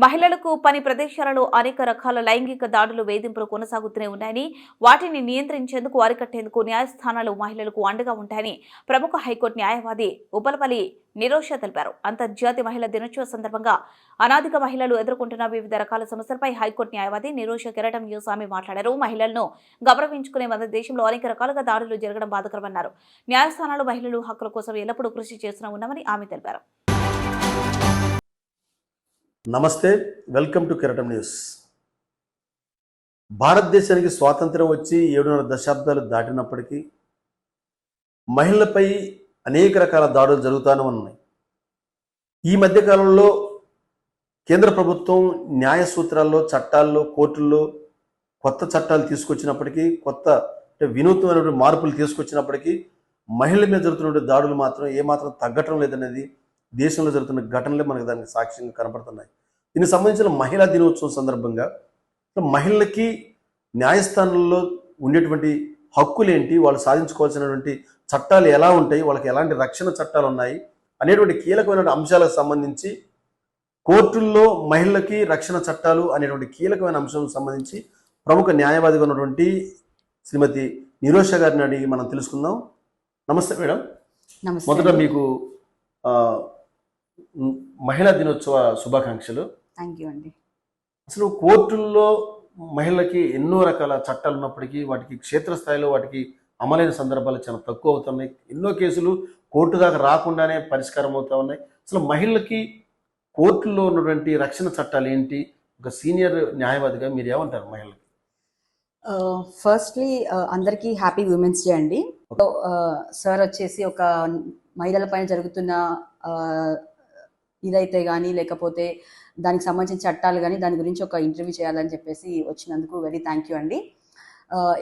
మహిళలకు పని ప్రదేశాలలో అనేక రకాల లైంగిక దాడులు వేధింపులు కొనసాగుతూనే ఉన్నాయని వాటిని నియంత్రించేందుకు అరికట్టేందుకు న్యాయస్థానాలు మహిళలకు అండగా ఉంటాయని ప్రముఖ హైకోర్టు న్యాయవాది ఉపలపల్లి నిరోష తెలిపారు. అంతర్జాతీయ మహిళా దినోత్సవ సందర్భంగా అనాదిక మహిళలు ఎదుర్కొంటున్న వివిధ రకాల సమస్యలపై హైకోర్టు న్యాయవాది నిరోష కిరటం యూసామి మాట్లాడారు. మహిళలను గౌరవించుకునే మన దేశంలో అనేక రకాలుగా దాడులు జరగడం బాధాకరమన్నారు. న్యాయస్థానాలు మహిళలు హక్కుల కోసం ఎల్లప్పుడూ కృషి చేస్తూనే ఉన్నామని ఆమె తెలిపారు. నమస్తే, వెల్కమ్ టు కిరటం న్యూస్. భారతదేశానికి స్వాతంత్రం వచ్చి 7.5 దశాబ్దాలు దాటినప్పటికీ మహిళలపై అనేక రకాల దాడులు జరుగుతూనే ఉన్నాయి. ఈ మధ్యకాలంలో కేంద్ర ప్రభుత్వం న్యాయ సూత్రాల్లో, చట్టాల్లో, కోర్టుల్లో కొత్త చట్టాలు తీసుకొచ్చినప్పటికీ, కొత్త వినూత్నమైన మార్పులు తీసుకొచ్చినప్పటికీ మహిళల మీద జరుగుతున్న దాడులు మాత్రం ఏమాత్రం తగ్గటం లేదనేది దేశంలో జరుగుతున్న ఘటనలే మనకు దానికి సాక్ష్యంగా కనపడుతున్నాయి. దీనికి సంబంధించిన మహిళా దినోత్సవం సందర్భంగా మహిళలకి న్యాయస్థానంలో ఉండేటువంటి హక్కులేంటి, వాళ్ళు సాధించుకోవాల్సినటువంటి చట్టాలు ఎలా ఉంటాయి, వాళ్ళకి ఎలాంటి రక్షణ చట్టాలు ఉన్నాయి అనేటువంటి కీలకమైన అంశాలకు సంబంధించి కోర్టుల్లో మహిళలకి రక్షణ చట్టాలు అనేటువంటి కీలకమైన అంశాలకు సంబంధించి ప్రముఖ న్యాయవాదిగా ఉన్నటువంటి శ్రీమతి నిరోష గారిని అడిగి మనం తెలుసుకుందాం. నమస్తే మేడం. మొదట మీకు మహిళా దినోత్సవ శుభాకాంక్షలు. థ్యాంక్ యూ అండి. అసలు కోర్టుల్లో మహిళలకి ఎన్నో రకాల చట్టాలు ఉన్నప్పటికీ వాటికి క్షేత్రస్థాయిలో వాటికి అమలైన సందర్భాలు చాలా తక్కువ అవుతున్నాయి. ఎన్నో కేసులు కోర్టు దాకా రాకుండానే పరిష్కారం అవుతా ఉన్నాయి. అసలు మహిళలకి కోర్టుల్లో ఉన్నటువంటి రక్షణ చట్టాలు ఏంటి? ఒక సీనియర్ న్యాయవాదిగా మీరు ఏమంటారు మహిళలకి? ఫస్ట్లీ అందరికీ హ్యాపీ ఉమెన్స్ డే అండి. సార్ వచ్చేసి ఒక మహిళల పైన జరుగుతున్న ఇదైతే కానీ లేకపోతే దానికి సంబంధించిన చట్టాలు కానీ దాని గురించి ఒక ఇంటర్వ్యూ చేయాలని చెప్పేసి వచ్చినందుకు వెరీ థ్యాంక్ యూ అండి.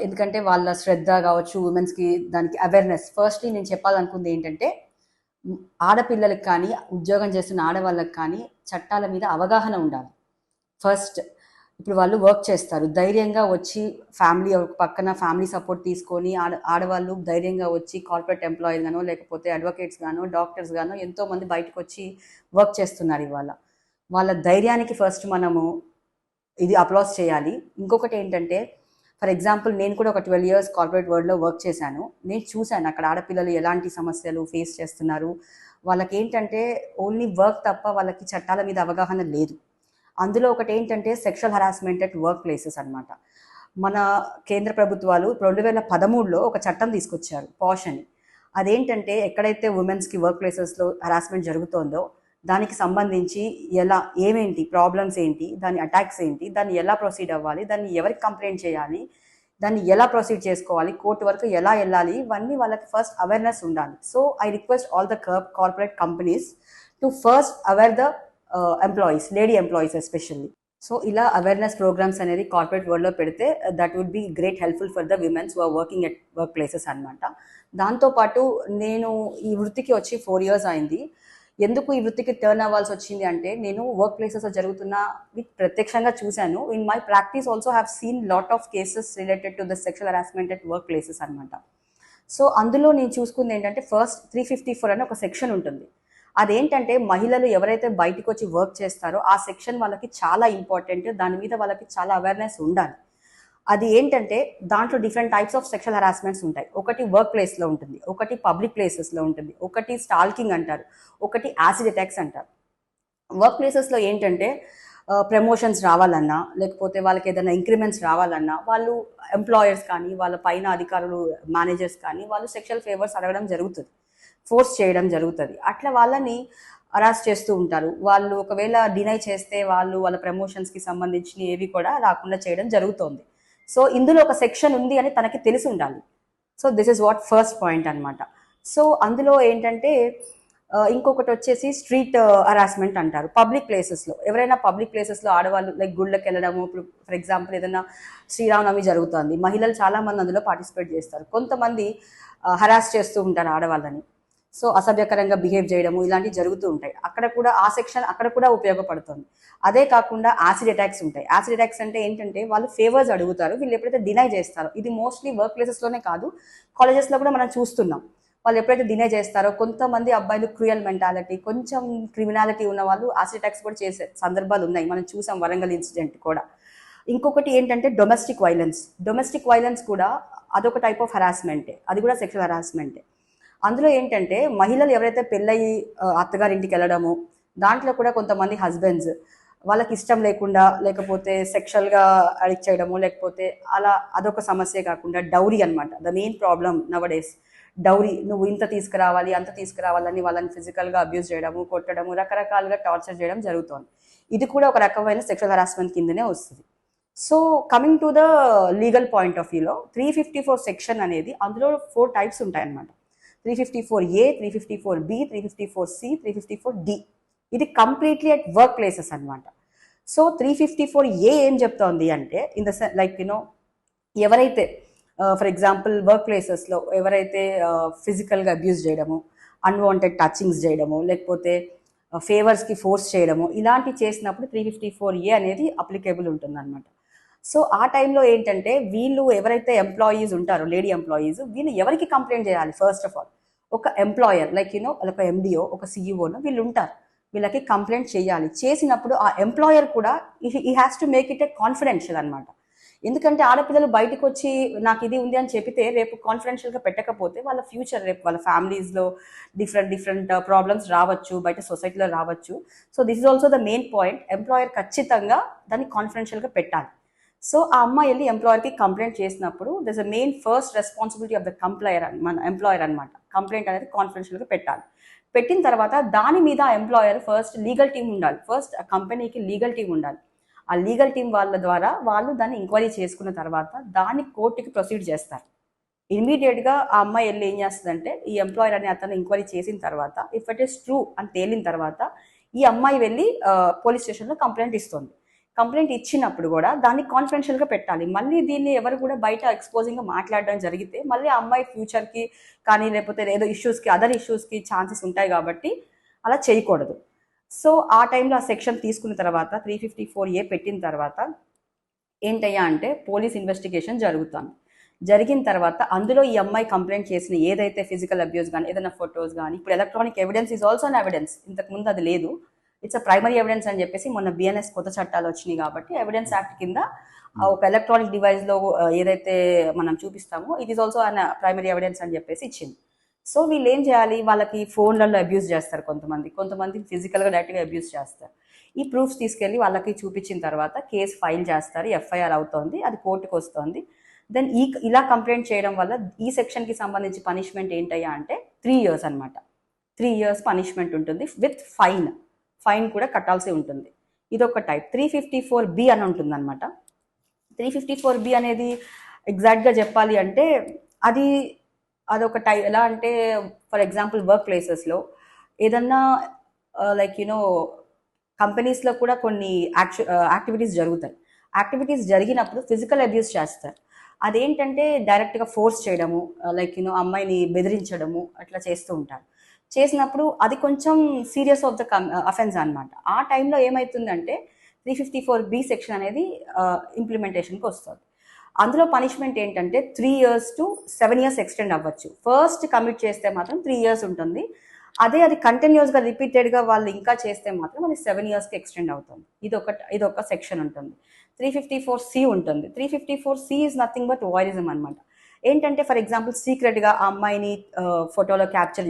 ఎందుకంటే వాళ్ళ శ్రద్ధ కావచ్చు, ఉమెన్స్కి దానికి అవేర్నెస్. ఫస్ట్లీ నేను చెప్పాలనుకుంది ఏంటంటే ఆడపిల్లలకు కానీ ఉద్యోగం చేస్తున్న ఆడవాళ్ళకి కానీ చట్టాల మీద అవగాహన ఉండాలి. ఫస్ట్ ఇప్పుడు వాళ్ళు వర్క్ చేస్తారు, ధైర్యంగా వచ్చి ఫ్యామిలీ పక్కన ఫ్యామిలీ సపోర్ట్ తీసుకొని ఆడవాళ్ళు ధైర్యంగా వచ్చి కార్పొరేట్ ఎంప్లాయీస్ గానో లేకపోతే అడ్వకేట్స్ గానో డాక్టర్స్ గానో ఎంతోమంది బయటకు వచ్చి వర్క్ చేస్తున్నారు. ఇవాళ వాళ్ళ ధైర్యానికి ఫస్ట్ మనము ఇది అప్లాస్ చేయాలి. ఇంకొకటి ఏంటంటే ఫర్ ఎగ్జాంపుల్ నేను కూడా ఒక 12 years కార్పొరేట్ వరల్డ్లో వర్క్ చేశాను. నేను చూశాను అక్కడ ఆడపిల్లలు ఎలాంటి సమస్యలు ఫేస్ చేస్తున్నారు. వాళ్ళకి ఏంటంటే ఓన్లీ వర్క్ తప్ప వాళ్ళకి చట్టాల మీద అవగాహన లేదు. అందులో ఒకటి ఏంటంటే sexual harassment at work places అనమాట. మన కేంద్ర ప్రభుత్వాలు 2013లో ఒక చట్టం తీసుకొచ్చారు, పాష్ అని. అదేంటంటే ఎక్కడైతే ఉమెన్స్కి వర్క్ ప్లేసెస్లో హరాస్మెంట్ జరుగుతుందో దానికి సంబంధించి ఏమేంటి ప్రాబ్లమ్స్ ఏంటి, దాని అటాక్స్ ఏంటి, దాన్ని ఎలా ప్రొసీడ్ అవ్వాలి, దాన్ని ఎవరికి కంప్లైంట్ చేయాలి, దాన్ని ఎలా ప్రొసీడ్ చేసుకోవాలి, కోర్టు వరకు ఎలా వెళ్ళాలి, ఇవన్నీ వాళ్ళకి ఫస్ట్ అవేర్నెస్ ఉండాలి. So I request all the corporate companies to first aware the employees, lady employees especially. So ఇలా అవేర్నెస్ ప్రోగ్రామ్స్ అనేది కార్పొరేట్ వరల్డ్లో పెడితే that would be great helpful for the womens who are working at work places అనమాట. దాంతోపాటు నేను ఈ వృత్తికి వచ్చి 4 years అయింది. ఎందుకు ఈ వృత్తికి టర్న్ అవ్వాల్సి వచ్చింది అంటే నేను వర్క్ ప్లేసెస్లో జరుగుతున్న ప్రత్యక్షంగా చూశాను. In my practice also have seen lot of cases related to the sexual harassment at work places అనమాట. సో అందులో నేను చూసుకుంది ఏంటంటే ఫస్ట్ 354 అని ఒక సెక్షన్ ఉంటుంది. అదేంటంటే మహిళలు ఎవరైతే బయటకు వచ్చి వర్క్ చేస్తారో ఆ సెక్షన్ వాళ్ళకి చాలా ఇంపార్టెంట్. దాని మీద వాళ్ళకి చాలా అవేర్నెస్ ఉండాలి. అది ఏంటంటే దాంట్లో different types of sexual harassments ఉంటాయి. ఒకటి వర్క్ ప్లేస్లో ఉంటుంది, ఒకటి పబ్లిక్ ప్లేసెస్లో ఉంటుంది, ఒకటి స్టాల్కింగ్ అంటారు, ఒకటి యాసిడ్ అటాక్స్ అంటారు. వర్క్ ప్లేసెస్లో ఏంటంటే ప్రమోషన్స్ రావాలన్నా లేకపోతే వాళ్ళకి ఏదైనా ఇంక్రిమెంట్స్ రావాలన్నా వాళ్ళు ఎంప్లాయర్స్ కానీ వాళ్ళ పైన అధికారులు మేనేజర్స్ కానీ వాళ్ళు సెక్షువల్ ఫేవర్స్ అడగడం జరుగుతుంది, ఫోర్స్ చేయడం జరుగుతుంది. అట్లా వాళ్ళని అరెస్ట్ చేస్తూ ఉంటారు. వాళ్ళు ఒకవేళ డినై చేస్తే వాళ్ళ ప్రమోషన్స్కి సంబంధించిన ఏవి కూడా రాకుండా చేయడం జరుగుతుంది. సో ఇందులో ఒక సెక్షన్ ఉంది అని తనకి తెలిసి ఉండాలి. So this is what first point అనమాట. సో అందులో ఏంటంటే ఇంకొకటి వచ్చేసి స్ట్రీట్ హరాస్మెంట్ అంటారు. పబ్లిక్ ప్లేసెస్లో ఎవరైనా పబ్లిక్ ప్లేసెస్లో ఆడవాళ్ళు లైక్ గుళ్ళకి వెళ్ళడము, ఇప్పుడు ఫర్ ఎగ్జాంపుల్ ఏదైనా శ్రీరామనవమి జరుగుతుంది, మహిళలు చాలామంది అందులో పార్టిసిపేట్ చేస్తారు. కొంతమంది హరాస్ చేస్తూ ఉంటారు ఆడవాళ్ళని. సో అసభ్యకరంగా బిహేవ్ చేయడము ఇలాంటివి జరుగుతూ ఉంటాయి. అక్కడ కూడా ఆ సెక్షన్ అక్కడ కూడా ఉపయోగపడుతుంది. అదే కాకుండా యాసిడ్ అటాక్స్ ఉంటాయి. యాసిడ్ అటాక్స్ అంటే ఏంటంటే వాళ్ళు ఫేవర్స్ అడుగుతారు, వీళ్ళు ఎప్పుడైతే డినై చేస్తారో, ఇది మోస్ట్లీ వర్క్ ప్లేసెస్లోనే కాదు కాలేజెస్లో కూడా మనం చూస్తున్నాం. వాళ్ళు ఎప్పుడైతే డినే చేస్తారో కొంతమంది అబ్బాయిలు క్రూయల్ మెంటాలిటీ, కొంచెం క్రిమినాలిటీ ఉన్న వాళ్ళు యాసిడ్ అటాక్స్ కూడా చేసే సందర్భాలు ఉన్నాయి. మనం చూసాం వరంగల్ ఇన్సిడెంట్ కూడా. ఇంకొకటి ఏంటంటే డొమెస్టిక్ వైలెన్స్ కూడా అదొక టైప్ ఆఫ్ హరాస్మెంటే, అది కూడా సెక్షువల్ హరాస్మెంటే. అందులో ఏంటంటే మహిళలు ఎవరైతే పెళ్ళయి అత్తగారింటికి వెళ్ళడము, దాంట్లో కూడా కొంతమంది హస్బెండ్స్ వాళ్ళకి ఇష్టం లేకుండా లేకపోతే సెక్షువల్గా అడిక్ట్ చేయడము, లేకపోతే అలా అదొక సమస్య కాకుండా డౌరీ అనమాట. The main problem nowadays dowry. నువ్వు ఇంత తీసుకురావాలి అంత తీసుకురావాలని వాళ్ళని ఫిజికల్గా అబ్యూస్ చేయడము, కొట్టడము, రకరకాలుగా టార్చర్ చేయడం జరుగుతుంది. ఇది కూడా ఒక రకమైన సెక్షువల్ హరాస్మెంట్ కిందనే వస్తుంది. So coming to the legal point of వ్యూలో 354 సెక్షన్ అనేది అందులో 4 టైప్స్ ఉంటాయన్నమాట. 354A, 354B, 354C, 354D. ఇది కంప్లీట్లీ అట్ వర్క్ ప్లేసెస్ అనమాట. సో 354A ఏం చెప్తోంది అంటే ఇన్ ద లైక్ ఎవరైతే ఫర్ ఎగ్జాంపుల్ వర్క్ ప్లేసెస్లో ఎవరైతే ఫిజికల్గా అబ్యూస్ చేయడము, అన్వాంటెడ్ టచింగ్స్ చేయడము, లేకపోతే ఫేవర్స్కి ఫోర్స్ చేయడము, ఇలాంటివి చేసినప్పుడు 354A అనేది అప్లికేబుల్ ఉంటుందన్నమాట. సో ఆ టైంలో ఏంటంటే వీళ్ళు ఎవరైతే ఎంప్లాయీస్ ఉంటారో, లేడీ ఎంప్లాయీస్, వీళ్ళు ఎవరికి కంప్లైంట్ చేయాలి? ఫస్ట్ ఆఫ్ ఆల్ ఒక ఎంప్లాయర్ లైక్ ఒక MDO, ఒక CEOను వీళ్ళు ఉంటారు, వీళ్ళకి కంప్లైంట్ చేయాలి. చేసినప్పుడు ఆ ఎంప్లాయర్ కూడా ఈ has to make it A confidential అనమాట. ఎందుకంటే ఆడపిల్లలు బయటకు వచ్చి నాకు ఇది ఉంది అని చెప్పితే రేపు కాన్ఫిడెన్షియల్గా పెట్టకపోతే వాళ్ళ ఫ్యూచర్, రేపు వాళ్ళ ఫ్యామిలీస్లో డిఫరెంట్ ప్రాబ్లమ్స్ రావచ్చు, బయట సొసైటీలో రావచ్చు. So this is also the main point. Employer ఖచ్చితంగా దాన్ని కాన్ఫిడెన్షియల్గా పెట్టాలి. సో ఆ అమ్మాయి వెళ్ళి ఎంప్లాయర్కి కంప్లైంట్ చేసినప్పుడు this a main first responsibility of the employer అనమాట. కంప్లైంట్ అనేది కాన్ఫిడెన్షియల్గా పెట్టాలి. పెట్టిన తర్వాత దాని మీద ఆ ఎంప్లాయర్ ఫస్ట్ లీగల్ టీం ఉండాలి. ఫస్ట్ ఆ కంపెనీకి లీగల్ టీం ఉండాలి. ఆ లీగల్ టీం వాళ్ళ ద్వారా వాళ్ళు దాన్ని ఎంక్వైరీ చేసుకున్న తర్వాత దాన్ని కోర్టుకి ప్రొసీడ్ చేస్తారు. ఇమీడియట్గా ఆ అమ్మాయి వెళ్ళి ఏం చేస్తుందంటే ఈ ఎంప్లాయర్ అనే అతను ఎంక్వైరీ చేసిన తర్వాత ఇఫ్ ఇట్ ఈస్ ట్రూ అని తేలిన తర్వాత ఈ అమ్మాయి వెళ్ళి పోలీస్ స్టేషన్లో కంప్లైంట్ ఇస్తుంది. కంప్లైంట్ ఇచ్చినప్పుడు కూడా దాన్ని కాన్ఫిడెన్షియల్గా పెట్టాలి. మళ్ళీ దీన్ని ఎవరు కూడా బయట ఎక్స్పోజింగ్గా మాట్లాడడం జరిగితే మళ్ళీ ఆ అమ్మాయి ఫ్యూచర్కి కానీ లేకపోతే ఏదో ఇష్యూస్కి, అదర్ ఇష్యూస్కి ఛాన్సెస్ ఉంటాయి కాబట్టి అలా చేయకూడదు. సో ఆ టైంలో ఆ సెక్షన్ తీసుకున్న తర్వాత 354A పెట్టిన తర్వాత ఏంటయ్యా అంటే పోలీస్ ఇన్వెస్టిగేషన్ జరుగుతుంది. జరిగిన తర్వాత అందులో ఈ అమ్మాయి కంప్లైంట్ చేసిన ఏదైతే ఫిజికల్ అబ్యూస్ కానీ ఏదైనా ఫొటోస్ కానీ, ఇప్పుడు electronic evidence is also an evidence. ఇంతకుముందు అది లేదు, ఇట్స్ అ ప్రైమరీ ఎవిడెన్స్ అని చెప్పేసి మొన్న BNS కొత్త చట్టాలు వచ్చినాయి కాబట్టి ఎవిడెన్స్ యాక్ట్ కింద ఒక ఎలక్ట్రానిక్ డివైస్లో ఏదైతే మనం చూపిస్తామో it is also an primary evidence అని చెప్పేసి ఇచ్చింది. సో వీళ్ళు ఏం చేయాలి? వాళ్ళకి ఫోన్లలో అబ్యూస్ చేస్తారు, కొంతమంది ఫిజికల్గా డైరెక్ట్గా అబ్యూస్ చేస్తారు. ఈ ప్రూఫ్స్ తీసుకెళ్ళి వాళ్ళకి చూపించిన తర్వాత కేసు ఫైల్ చేస్తారు, FIR అవుతుంది, అది కోర్టుకు వస్తుంది. దెన్ ఇలా కంప్లైంట్ చేయడం వల్ల ఈ సెక్షన్కి సంబంధించి పనిష్మెంట్ ఏంటయ్యా అంటే 3 years అనమాట. 3 years పనిష్మెంట్ ఉంటుంది విత్ ఫైన్ కూడా కట్టాల్సి ఉంటుంది. ఇదొక టైప్. 354B అని ఉంటుంది అనమాట. 354B అనేది ఎగ్జాక్ట్గా చెప్పాలి అంటే అదొక టైప్. ఎలా అంటే ఫర్ ఎగ్జాంపుల్ వర్క్ ప్లేసెస్లో ఏదన్నా లైక్ కంపెనీస్లో కూడా కొన్ని యాక్టివిటీస్ జరుగుతాయి. యాక్టివిటీస్ జరిగినప్పుడు ఫిజికల్ అబ్యూస్ చేస్తారు. అదేంటంటే డైరెక్ట్గా ఫోర్స్ చేయడము, లైక్ అమ్మాయిని బెదిరించడము అట్లా చేస్తూ ఉంటారు. చేసినప్పుడు అది కొంచెం సీరియస్ ఆఫ్ ద అఫెన్స్ అనమాట. ఆ టైంలో ఏమవుతుందంటే 354B సెక్షన్ అనేది ఇంప్లిమెంటేషన్కి వస్తుంది. అందులో పనిష్మెంట్ ఏంటంటే 3 years to 7 years ఎక్స్టెండ్ అవ్వచ్చు. ఫస్ట్ కమిట్ చేస్తే మాత్రం 3 years ఉంటుంది. అది కంటిన్యూస్గా రిపీటెడ్గా వాళ్ళు ఇంకా చేస్తే మాత్రం అది 7 yearsకి ఎక్స్టెండ్ అవుతుంది. ఇదొక సెక్షన్ ఉంటుంది. 354C ఉంటుంది. 354C ఈజ్ నథింగ్ బట్ వాయిరిజం అనమాట. ఏంటంటే ఫర్ ఎగ్జాంపుల్ సీక్రెట్గా ఆ అమ్మాయిని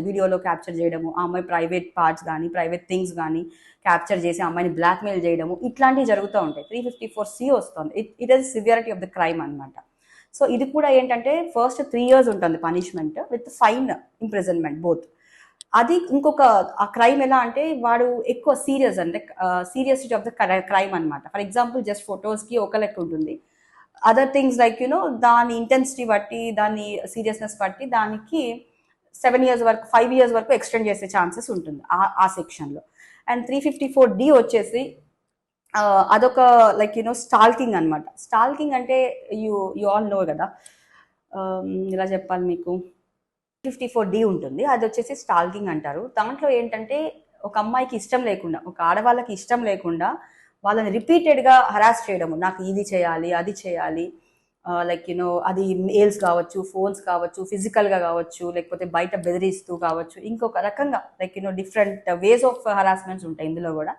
వీడియోలో క్యాప్చర్ చేయడము, ఆ అమ్మాయి ప్రైవేట్ పార్ట్స్ కానీ ప్రైవేట్ థింగ్స్ కానీ క్యాప్చర్ చేసి ఆ అమ్మాయిని బ్లాక్మెయిల్ చేయడము, ఇట్లాంటివి జరుగుతూ ఉంటాయి. 354C వస్తుంది. It is severity of the crime అనమాట. సో ఇది కూడా ఏంటంటే ఫస్ట్ 3 years ఉంటుంది punishment with fine, imprisonment both. అది ఇంకొక ఆ క్రైమ్ ఎలా అంటే వాడు ఎక్కువ సీరియస్ అంటే సీరియసిటీ ఆఫ్ ద క్రైమ్ అనమాట. ఫర్ ఎగ్జాంపుల్ జస్ట్ ఫొటోస్కి ఒక లెక్క ఉంటుంది, అదర్ థింగ్స్ లైక్ దాని ఇంటెన్సిటీ బట్టి, దాని సీరియస్నెస్ బట్టి దానికి 7 years వరకు 5 years వరకు ఎక్స్టెండ్ చేసే ఛాన్సెస్ ఉంటుంది ఆ సెక్షన్లో. అండ్ 354D వచ్చేసి అదొక లైక్ స్టాల్కింగ్ అనమాట. స్టాల్కింగ్ అంటే యూ ఆల్ నో కదా, ఇలా చెప్పాలి మీకు. 54D ఉంటుంది, అది వచ్చేసి స్టాల్కింగ్ అంటారు. దాంట్లో ఏంటంటే ఒక అమ్మాయికి ఇష్టం లేకుండా, ఒక ఆడవాళ్ళకి ఇష్టం లేకుండా వాళ్ళని రిపీటెడ్గా హరాస్ చేయడము, నాకు ఇది చేయాలి అది చేయాలి, లైక్ అది మెయిల్స్ కావచ్చు, ఫోన్స్ కావచ్చు, ఫిజికల్గా కావచ్చు, లేకపోతే బయట బెదిరిస్తూ కావచ్చు, ఇంకొక రకంగా like different ways of harassments ఉంటాయి ఇందులో కూడా.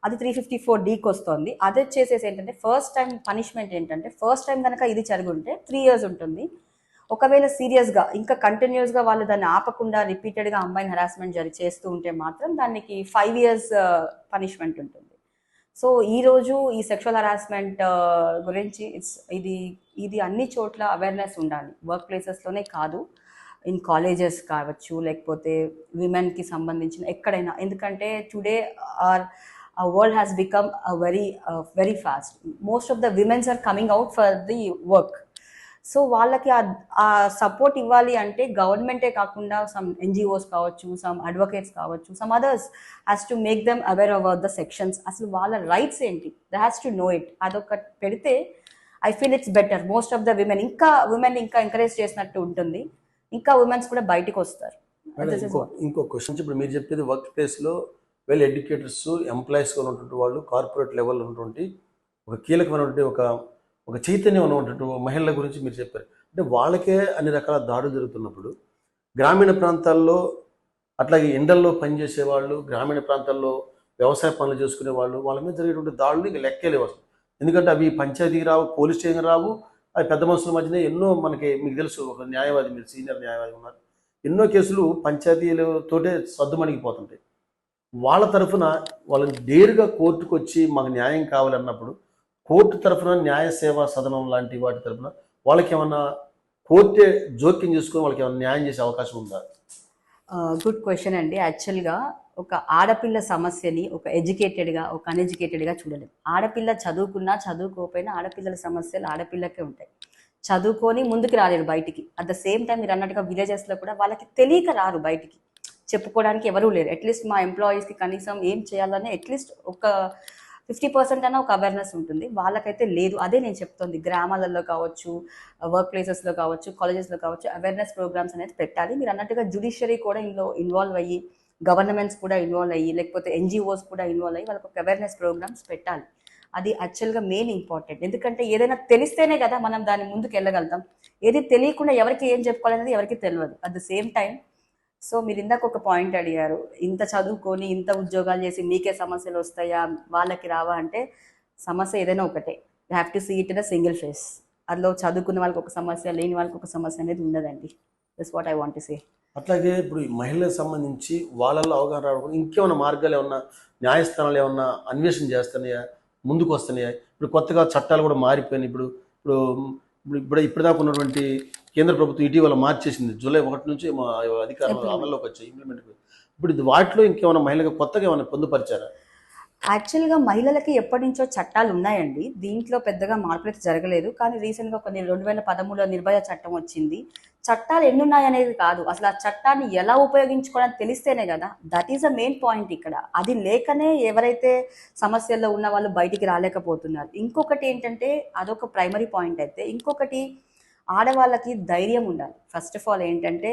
అది 354Dకి వస్తుంది. అది వచ్చేసేసి ఏంటంటే ఫస్ట్ టైం పనిష్మెంట్ ఏంటంటే, ఫస్ట్ టైం కనుక ఇది జరుగుంటే 3 years ఉంటుంది. ఒకవేళ సీరియస్గా ఇంకా కంటిన్యూస్గా వాళ్ళు దాన్ని ఆపకుండా రిపీటెడ్గా అమ్మాయిని హరాస్మెంట్ చేస్తూ ఉంటే మాత్రం దానికి 5 years పనిష్మెంట్ ఉంటుంది. సో ఈరోజు ఈ సెక్షువల్ హరాస్మెంట్ గురించి ఇది అన్ని చోట్ల అవేర్నెస్ ఉండాలి, వర్క్ ప్లేసెస్లోనే కాదు, ఇన్ కాలేజెస్ కావచ్చు, లేకపోతే విమెన్కి సంబంధించిన ఎక్కడైనా. ఎందుకంటే today our world has become very fast. Most of the women's are coming out for the work. So వాళ్ళకి ఆ సపోర్ట్ ఇవ్వాలి అంటే గవర్నమెంటే కాకుండా సమ్ NGOs కావచ్చు, సమ్ అడ్వకేట్స్ కావచ్చు, some others has to make them aware about the sections. అసలు వాళ్ళ రైట్స్ ఏంటి, they has to know it. అదొక పెడితే I feel it's better. Most of the women ఇంకా ఎంకరేజ్ చేసినట్టు ఉంటుంది, ఇంకా ఉమెన్స్ కూడా బయటికి వస్తారు. ఇంకో క్వశ్చన్, ఇప్పుడు మీరు చెప్పేది వర్క్ ప్లేస్లో వెల్ ఎడ్యుకేటర్స్, ఎంప్లాయీస్గా ఉన్నటువంటి వాళ్ళు, కార్పొరేట్ లెవెల్లో ఉన్నటువంటి ఒక కీలకమైనటువంటి ఒక చైతన్యం ఉన్నటువంటి మహిళల గురించి మీరు చెప్పారు. అంటే వాళ్ళకే అన్ని రకాల దాడులు జరుగుతున్నప్పుడు గ్రామీణ ప్రాంతాల్లో, అట్లాగే ఎండల్లో పనిచేసే వాళ్ళు, గ్రామీణ ప్రాంతాల్లో వ్యవసాయ పనులు చేసుకునే వాళ్ళు, వాళ్ళ మీద జరిగేటువంటి దాడులు ఇంకా లెక్కేలేవు అసలు. ఎందుకంటే అవి పంచాయతీకి రావు, పోలీస్ స్టేషన్ రావు, అవి పెద్ద మనుషుల మధ్యనే ఎన్నో, మీకు తెలుసు, ఒక న్యాయవాది, మీరు సీనియర్ న్యాయవాది ఉన్నారు, ఎన్నో కేసులు పంచాయతీలతోటే సద్దుమణిగిపోతుంటాయి. వాళ్ళ తరఫున వాళ్ళని నేరుగా కోర్టుకు వచ్చి మాకు న్యాయం కావాలన్నప్పుడు కోర్టు తరఫున న్యాయ సేవా సదనం లాంటి వాటి తరఫున వాళ్ళకి ఏమన్నా కోర్టే జోక్యం చేసుకొని వాళ్ళకి ఏమైనా న్యాయం చేసే అవకాశం ఉందా? గుడ్ క్వశ్చన్ అండి. యాక్చువల్గా ఒక ఆడపిల్ల సమస్యని ఒక ఎడ్యుకేటెడ్గా, ఒక అన్ఎడ్యుకేటెడ్గా చూడలేం. ఆడపిల్ల చదువుకున్నా చదువుకోకపోయినా ఆడపిల్లల సమస్యలు ఆడపిల్లకే ఉంటాయి. చదువుకొని ముందుకు రాలేరు బయటికి. అట్ ద సేమ్ టైం మీరు అన్నట్టుగా విలేజెస్లో కూడా వాళ్ళకి తెలియక రారు బయటికి, చెప్పుకోవడానికి ఎవరూ లేరు. అట్లీస్ట్ మా ఎంప్లాయీస్కి కనీసం ఏం చేయాలని అట్లీస్ట్ ఒక 50% అయినా ఒక అవేర్నెస్ ఉంటుంది, వాళ్ళకైతే లేదు. అదే నేను చెప్తుంది, గ్రామాలలో కావచ్చు, వర్క్ ప్లేసెస్లో కావచ్చు, కాలేజెస్లో కావచ్చు, అవేర్నెస్ ప్రోగ్రామ్స్ అనేది పెట్టాలి. మీరు అన్నట్టుగా జ్యుడిషియరీ కూడా ఇందులో ఇన్వాల్వ్ అయ్యి, గవర్నమెంట్స్ కూడా ఇన్వాల్వ్ అయ్యి, లేకపోతే NGOs కూడా ఇన్వాల్వ్ అయ్యి వాళ్ళకి ఒక అవేర్నెస్ ప్రోగ్రామ్స్ పెట్టాలి. అది యాక్చువల్గా మెయిన్ ఇంపార్టెంట్. ఎందుకంటే ఏదైనా తెలిస్తేనే కదా మనం దాని ముందుకు వెళ్ళగలుగుతాం. ఏది తెలియకుండా ఎవరికి ఏం చెప్పుకోవాలనేది ఎవరికి తెలియదు. At the same time so మీరు ఇందాక ఒక పాయింట్ అడిగారు, ఇంత చదువుకొని ఇంత ఉద్యోగాలు చేసి మీకే సమస్యలు వస్తాయా, వాళ్ళకి రావా అంటే, సమస్య ఏదైనా ఒకటే. You have to see it in a single face. అందులో చదువుకున్న వాళ్ళకి ఒక సమస్య, లేని వాళ్ళకి ఒక సమస్య అనేది ఉండదండి. That's what I want to say. అట్లాగే ఇప్పుడు ఈ మహిళలకు సంబంధించి వాళ్ళల్లో అవగాహన రావడం ఇంకేమైనా మార్గాలు ఏమన్నా, న్యాయస్థానాలు ఏమన్నా అన్వేషణ చేస్తున్నాయా, ముందుకు వస్తున్నాయా? ఇప్పుడు కొత్తగా చట్టాలు కూడా మారిపోయినాయి. ఇప్పటిదాకా ఉన్నటువంటి కేంద్ర ప్రభుత్వం ఇటీవల మార్చేసింది, జూలై 1 నుంచి అధికారం అమల్లోకి వచ్చాయి, ఇంప్లిమెంట్. ఇప్పుడు వాటిలో ఇంకేమైనా మహిళలకు కొత్తగా ఏమైనా పొందుపరిచారా? యాక్చువల్గా మహిళలకి ఎప్పటి నుంచో చట్టాలు ఉన్నాయండి, దీంట్లో పెద్దగా మార్పులు అయితే జరగలేదు. కానీ రీసెంట్గా కొన్ని 2013లో నిర్భయ చట్టం వచ్చింది. చట్టాలు ఎన్ని ఉన్నాయనేది కాదు, అసలు ఆ చట్టాన్ని ఎలా ఉపయోగించుకోవడానికి తెలిస్తేనే కదా. That is a main point ఇక్కడ. అది లేకనే ఎవరైతే సమస్యల్లో ఉన్న వాళ్ళు బయటికి రాలేకపోతున్నారు. ఇంకొకటి ఏంటంటే, అదొక ప్రైమరీ పాయింట్ అయితే, ఇంకొకటి ఆడవాళ్ళకి ధైర్యం ఉండాలి. ఫస్ట్ ఆఫ్ ఆల్ ఏంటంటే,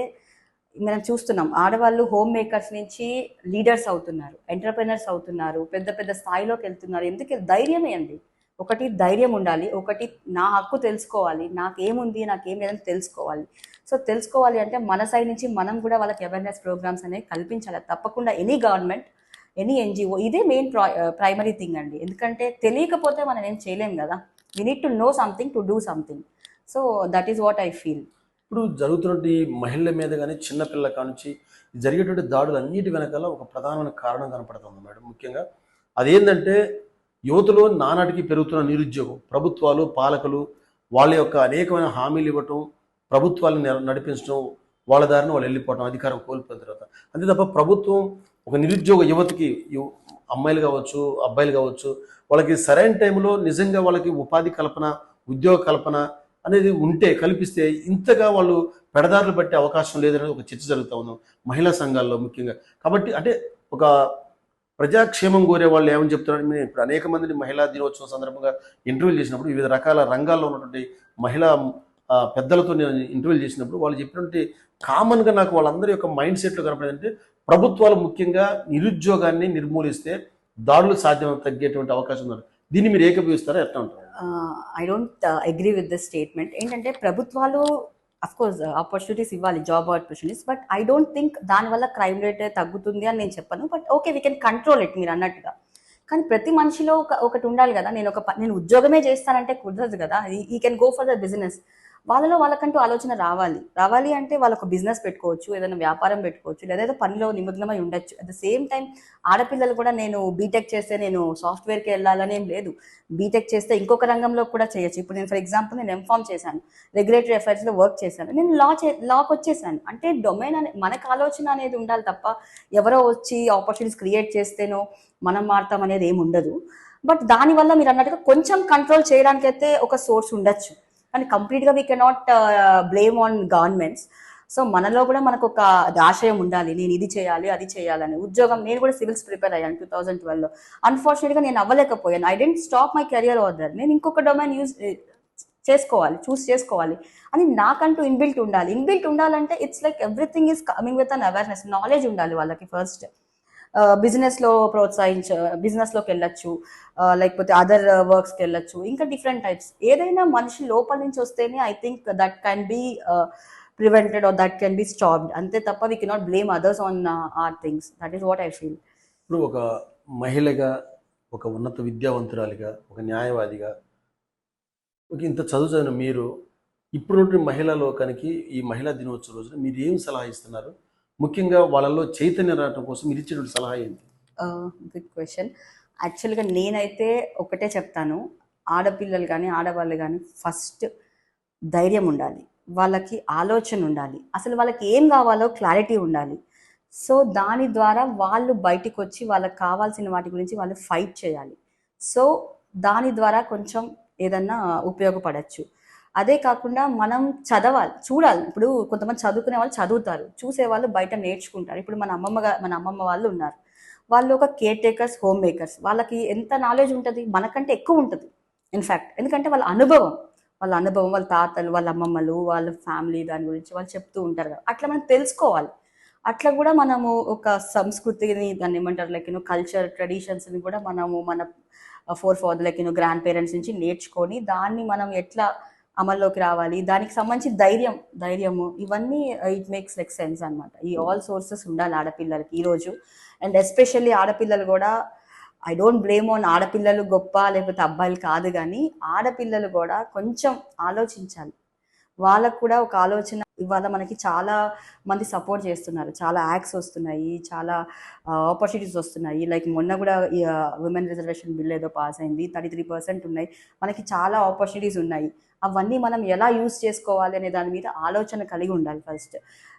మనం చూస్తున్నాం ఆడవాళ్ళు హోమ్ మేకర్స్ నుంచి లీడర్స్ అవుతున్నారు, ఎంటర్ప్రెనర్స్ అవుతున్నారు, పెద్ద పెద్ద స్థాయిలోకి వెళ్తున్నారు. ఎందుకు? ధైర్యమే అండి. ఒకటి ధైర్యం ఉండాలి, ఒకటి నా హక్కు తెలుసుకోవాలి, నాకేముంది నాకేం లేదని తెలుసుకోవాలి. సో తెలుసుకోవాలి అంటే మన సైడ్ నుంచి మనం కూడా వాళ్ళకి అవేర్నెస్ ప్రోగ్రామ్స్ అనేవి కల్పించాలి. తప్పకుండా ఎనీ గవర్నమెంట్, ఎనీ NGO, ఇదే మెయిన్ ప్రైమరీ థింగ్ అండి. ఎందుకంటే తెలియకపోతే మనం ఏం చేయలేం కదా. We need to know something to do something. So that is what I feel. ఇప్పుడు జరుగుతున్నటువంటి మహిళల మీద కానీ, చిన్నపిల్లల కానుంచి జరిగేటువంటి దాడులు అన్నిటి వెనకాల ఒక ప్రధానమైన కారణం కనపడుతుంది మేడం. ముఖ్యంగా అదేంటంటే, యువతలో నానాటికి పెరుగుతున్న నిరుద్యోగం, ప్రభుత్వాలు, పాలకులు వాళ్ళ యొక్క అనేకమైన హామీలు ఇవ్వటం, ప్రభుత్వాలను నడిపించడం, వాళ్ళ దారిని వాళ్ళు వెళ్ళిపోవటం, అధికారం కోల్పోయిన తర్వాత. అంతే తప్ప ప్రభుత్వం ఒక నిరుద్యోగ యువతకి, అమ్మాయిలు కావచ్చు, అబ్బాయిలు కావచ్చు, వాళ్ళకి సరైన టైంలో నిజంగా వాళ్ళకి ఉపాధి కల్పన, ఉద్యోగ కల్పన అనేది ఉంటే, కల్పిస్తే ఇంతగా వాళ్ళు పెడదారులు పట్టే అవకాశం లేదనేది ఒక చర్చ జరుగుతూ ఉంది మహిళా సంఘాల్లో ముఖ్యంగా. కాబట్టి అంటే ఒక ప్రజాక్షేమం కోరే వాళ్ళు ఏమని చెప్తున్నారంటే, మేము ఇప్పుడు అనేక మందిని మహిళా దినోత్సవం సందర్భంగా ఇంటర్వ్యూలు చేసినప్పుడు, వివిధ రకాల రంగాల్లో ఉన్నటువంటి మహిళా పెద్దలతో నేను ఇంటర్వ్యూలు చేసినప్పుడు వాళ్ళు చెప్పినటువంటి కామన్గా నాకు వాళ్ళందరి యొక్క మైండ్ సెట్లో కనపడేదంటే, ప్రభుత్వాలు ముఖ్యంగా నిరుద్యోగాన్ని నిర్మూలిస్తే దాడులు సాధ్యం తగ్గేటువంటి అవకాశం ఉన్నారు. దీన్ని మీరు ఏకీభవిస్తారా, ఎట్లా ఉంటారు? I don't agree with this statement. ఏంటంటే ప్రభుత్వాలు అఫ్ కోర్స్ ఆపర్చునిటీస్ ఇవ్వాలి, job opportunities, but I don't think దానివల్ల క్రైమ్ రేట్ తగ్గుతుంది అని నేను చెప్పను. But okay, we can control it మీరు అన్నట్టుగా. కానీ ప్రతి మనిషిలో ఒకటి ఉండాలి కదా. నేను ఉద్యోగమే చేస్తానంటే కుదరదు కదా. ఈ can go for the business. వాళ్ళకంటూ ఆలోచన రావాలి అంటే వాళ్ళొక బిజినెస్ పెట్టుకోవచ్చు, ఏదైనా వ్యాపారం పెట్టుకోవచ్చు, లేదా ఏదో పనిలో నిమగ్నమై ఉండొచ్చు. అట్ ద సేమ్ టైం ఆడపిల్లలు కూడా నేను బీటెక్ చేస్తే నేను సాఫ్ట్వేర్కి వెళ్ళాలని ఏం లేదు. బీటెక్ చేస్తే ఇంకొక రంగంలో కూడా చేయొచ్చు. ఇప్పుడు నేను ఫర్ ఎగ్జాంపుల్ నేను ఎంఫామ్ చేశాను, రెగ్యులేటరీ అఫైర్స్లో వర్క్ చేశాను, నేను లాకి వచ్చేసాను. అంటే డొమైన్ మనకు ఆలోచన అనేది ఉండాలి తప్ప ఎవరో వచ్చి ఆపర్చునిటీస్ క్రియేట్ చేస్తేనో మనం మారుతాం అనేది ఏమి ఉండదు. బట్ దానివల్ల మీరు అన్నట్టుగా కొంచెం కంట్రోల్ చేయడానికి అయితే ఒక సోర్స్ ఉండొచ్చు, కానీ కంప్లీట్గా we cannot blame on governments. So మనలో కూడా మనకు ఒక ఆశయం ఉండాలి, నేను ఇది చేయాలి అది చేయాలని. ఉద్యోగం నేను కూడా సివిల్స్ ప్రిపేర్ అయ్యాను 2012లో. అన్ఫార్చునేట్గా నేను అవ్వలేకపోయాను. I didn't stop my career over. నేను ఇంకొక డొమైన్ చూస్ చేసుకోవాలి అని నాకంటూ ఇన్బిల్ట్ ఉండాలంటే it's like everything is coming with an awareness, knowledge ఉండాలి వాళ్ళకి. ఫస్ట్ బిజినెస్లోకి వెళ్ళొచ్చు, లేకపోతే అదర్ వర్క్స్కి వెళ్ళొచ్చు, ఇంకా డిఫరెంట్ టైప్స్. ఏదైనా మనిషి లోపల నుంచి వస్తేనే I think that can be prevented or that can be stopped. అంతే తప్ప we cannot blame others on our things. That is what I feel. ఇప్పుడు ఒక మహిళగా, ఒక ఉన్నత విద్యావంతురాలిగా, ఒక న్యాయవాదిగా, ఒక ఇంత చదువుతున్న మీరు ఇప్పుడున్న మహిళా లోకానికి ఈ మహిళా దినోత్సవం రోజున మీరు ఏం సలహా ఇస్తున్నారు? ముఖ్యంగా వాళ్ళలో చైతన్యం రావడం కోసం మీరు ఇచ్చేటువంటి సలహా ఏంటి? Good question. యాక్చువల్గా నేనైతే ఒకటే చెప్తాను, ఆడపిల్లలు కానీ ఆడవాళ్ళు కానీ ఫస్ట్ ధైర్యం ఉండాలి, వాళ్ళకి ఆలోచన ఉండాలి, అసలు వాళ్ళకి ఏం కావాలో క్లారిటీ ఉండాలి. సో దాని ద్వారా వాళ్ళు బయటికి వచ్చి వాళ్ళకి కావాల్సిన వాటి గురించి వాళ్ళు ఫైట్ చేయాలి. సో దాని ద్వారా కొంచెం ఏదన్నా ఉపయోగపడచ్చు. అదే కాకుండా మనం చూడాలి. ఇప్పుడు కొంతమంది చదువుకునే వాళ్ళు చదువుతారు, చూసేవాళ్ళు బయట నేర్చుకుంటారు. ఇప్పుడు మన అమ్మమ్మ వాళ్ళు ఉన్నారు, వాళ్ళు ఒక కేర్ టేకర్స్, హోమ్ మేకర్స్. వాళ్ళకి ఎంత నాలెడ్జ్ ఉంటుంది, మనకంటే ఎక్కువ ఉంటుంది ఇన్ఫ్యాక్ట్. ఎందుకంటే వాళ్ళ అనుభవం, వాళ్ళ తాతలు, వాళ్ళ అమ్మమ్మలు, వాళ్ళ ఫ్యామిలీ దాని గురించి వాళ్ళు చెప్తూ ఉంటారు కదా. అట్లా మనం తెలుసుకోవాలి. అట్లా కూడా మనము ఒక సంస్కృతిని, దాన్ని ఏమంటారు, లైక్ కల్చర్, ట్రెడిషన్స్ని కూడా మనము మన ఫాదర్ లైక్ గ్రాండ్ పేరెంట్స్ నుంచి నేర్చుకొని దాన్ని మనం ఎట్లా అమల్లోకి రావాలి, దానికి సంబంధించి ధైర్యము, ఇవన్నీ ఇట్ మేక్స్ లైక్ సెన్స్ అనమాట. ఈ ఆల్ సోర్సెస్ ఉండాలి ఆడపిల్లలకి ఈరోజు. అండ్ ఎస్పెషల్లీ ఆడపిల్లలు కూడా, ఐ డోంట్ బ్లేమ్ ఆన్ ఆడపిల్లలు గొప్ప లేకపోతే అబ్బాయిలు కాదు, కానీ ఆడపిల్లలు కూడా కొంచెం ఆలోచించాలి. వాళ్ళకు కూడా ఒక ఆలోచన. ఇవాళ మనకి చాలా మంది సపోర్ట్ చేస్తున్నారు, చాలా యాక్ట్స్ వస్తున్నాయి, చాలా ఆపర్చునిటీస్ వస్తున్నాయి. లైక్ మొన్న కూడా ఉమెన్ రిజర్వేషన్ బిల్ ఏదో పాస్ అయింది, 33% ఉన్నాయి. మనకి చాలా ఆపర్చునిటీస్ ఉన్నాయి. అవన్నీ మనం ఎలా యూజ్ చేసుకోవాలి అనే దాని మీద ఆలోచన కలిగి ఉండాలి ఫస్ట్.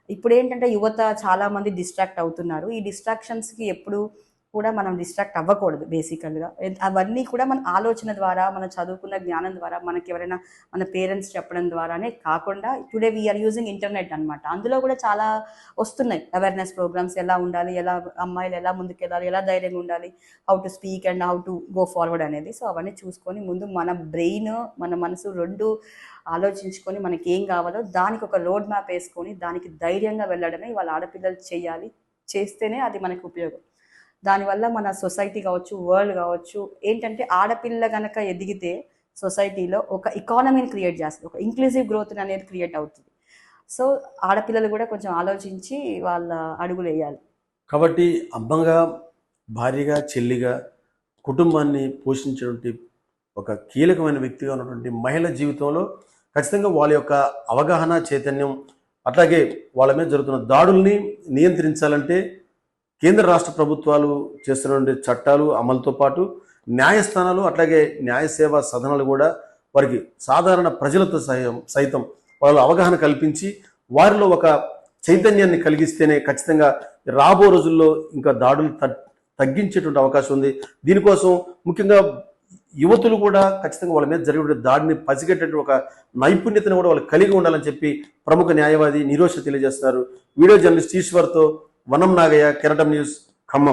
ఇప్పుడు ఏంటంటే యువత చాలా మంది డిస్ట్రాక్ట్ అవుతున్నారు. ఈ డిస్ట్రాక్షన్స్కి ఎప్పుడు కూడా మనం డిస్ట్రాక్ట్ అవ్వకూడదు బేసికల్గా. అవన్నీ కూడా మన ఆలోచన ద్వారా, మన చదువుకున్న జ్ఞానం ద్వారా, మనకి ఎవరైనా మన పేరెంట్స్ చెప్పడం ద్వారానే కాకుండా టుడే వీఆర్ యూజింగ్ ఇంటర్నెట్ అనమాట. అందులో కూడా చాలా వస్తున్నాయి అవేర్నెస్ ప్రోగ్రామ్స్, ఎలా ఉండాలి, ఎలా అమ్మాయిలు ఎలా ముందుకెళ్ళాలి, ఎలా ధైర్యంగా ఉండాలి, how to speak and how to go forward అనేది. సో అవన్నీ చూసుకొని ముందు మన బ్రెయిన్, మన మనసు రెండు ఆలోచించుకొని మనకి ఏం కావాలో దానికి ఒక రోడ్ మ్యాప్ వేసుకొని దానికి ధైర్యంగా వెళ్ళడమే వాళ్ళ ఆడపిల్లలు చేయాలి. చేస్తేనే అది మనకు ఉపయోగం. దానివల్ల మన సొసైటీ కావచ్చు, వరల్డ్ కావచ్చు, ఏంటంటే ఆడపిల్ల కనుక ఎదిగితే సొసైటీలో ఒక ఎకానమీని క్రియేట్ చేస్తుంది, ఒక ఇంక్లూజివ్ గ్రోత్ అనేది క్రియేట్ అవుతుంది. సో ఆడపిల్లలు కూడా కొంచెం ఆలోచించి వాళ్ళ అడుగులు వేయాలి. కాబట్టి అమ్మగా, భార్యగా, చెల్లిగా కుటుంబాన్ని పోషించేటువంటి ఒక కీలకమైన వ్యక్తిగా ఉన్నటువంటి మహిళ జీవితంలో ఖచ్చితంగా వాళ్ళ యొక్క అవగాహన, చైతన్యం, అట్లాగే వాళ్ళ మీద జరుగుతున్న దాడుల్ని నియంత్రించాలంటే కేంద్ర రాష్ట్ర ప్రభుత్వాలు చేస్తున్న చట్టాలు అమలుతో పాటు న్యాయస్థానాలు, అట్లాగే న్యాయ సేవా సదనాలు కూడా వారికి సాధారణ ప్రజలతో సైతం వాళ్ళు అవగాహన కల్పించి వారిలో ఒక చైతన్యాన్ని కలిగిస్తేనే ఖచ్చితంగా రాబో రోజుల్లో ఇంకా దాడులు తగ్గించేటువంటి అవకాశం ఉంది. దీనికోసం ముఖ్యంగా యువతులు కూడా ఖచ్చితంగా వాళ్ళ మీద జరిగే దాడిని పసిగట్టేటువంటి ఒక నైపుణ్యతను కూడా వాళ్ళు కలిగి ఉండాలని చెప్పి ప్రముఖ న్యాయవాది నిరోష తెలియజేస్తున్నారు. వీడియో జర్నలిస్ట్ ఈశ్వర్తో వనం నాగయ్య, కెరటం న్యూస్, ఖమ్మం.